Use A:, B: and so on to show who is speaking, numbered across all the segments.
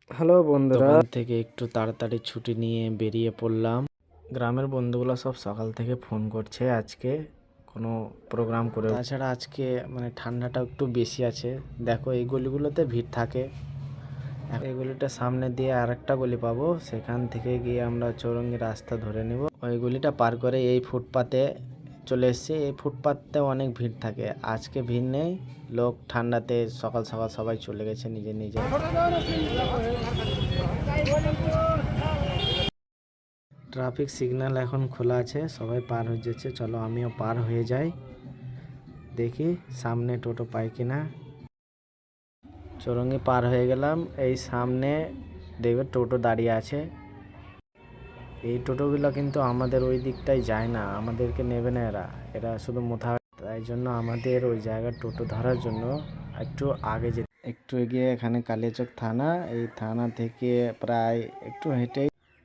A: Hello বন্ধুরা, দোকান থেকে একটু তাড়াতাড়ি ছুটি নিয়ে বেরিয়ে পড়লাম। গ্রামের বন্ধুগুলো সব সকাল থেকে ফোন করছে আজকে কোনো প্রোগ্রাম করে। তাছাড়া আজকে মানে ঠান্ডাটা একটু বেশি আছে। দেখো এই গলিগুলোতে ভিড় থাকে। এই গলিটা সামনে দিয়ে আরেকটা গলি পাবো, সেখান থেকে গিয়ে আমরা চৌরঙ্গি রাস্তা ধরে নেব। ওই গলিটা পার করে এই ফুটপাতে চলে এসেছি। এই ফুটপাতে অনেক ভিড় থাকে, আজকে ভিড় নেই। লোক ঠান্ডাতে সকাল সকাল সবাই চলে গেছে নিজে নিজে। ট্রাফিক সিগন্যাল এখন খোলা আছে, সবাই পার হয়ে যাচ্ছে। চলো আমিও পার হয়ে যাই, দেখি সামনে টোটো পাই কিনা। চৌরঙ্গি পার হয়ে গেলাম, এই সামনে দেখবে টোটো দাঁড়িয়ে আছে। এই টোটোগুলো কিন্তু আমাদের ওই দিকটাই যায় না, আমাদেরকে নেবে না এরা, এরা শুধু মোথা। তাই জন্য আমাদের ওই জায়গার টোটো ধরার জন্য একটু আগে যেতে, একটু এগিয়ে এখানে কালিয়াচক থানা। এই থানা থেকে প্রায় একটু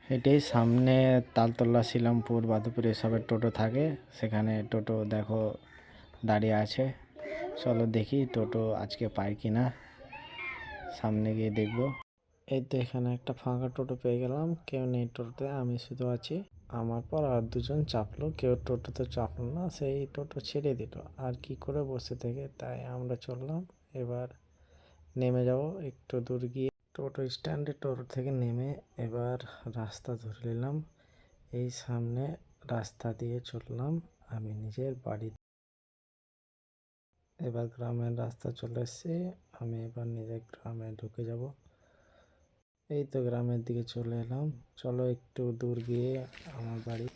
A: হেঁটেই সামনে তালতলা, শিলামপুর, বাদুপুর এসবের টোটো থাকে। সেখানে টোটো দেখো দাঁড়িয়ে আছে। চলো দেখি টোটো আজকে পাই কিনা, সামনে গিয়ে দেখবো। এই তো এখানে একটা ফাঁকা টোটো পেয়ে গেলাম, কেউ নেই টোটোতে, আমি শুধু আছি। আমার পর আর দুজন চাপলো, কেউ টোটোতে চাপলো না, সেই টোটো ছেড়ে দিল। আর কি করে বসে থেকে, তাই আমরা চললাম। এবার নেমে যাব একটু দূর গিয়ে টোটো স্ট্যান্ডে। টোটো থেকে নেমে এবার রাস্তা ধরে নিলাম, এই সামনে রাস্তা দিয়ে চললাম আমি নিজের বাড়ি। এবার গ্রামের রাস্তা চলে এসেছি, আমি এবার নিজের গ্রামে ঢুকে যাব। এই তো গ্রামের দিকে চলে এলাম। চলো একটু দূর গিয়ে আমার বাড়ি।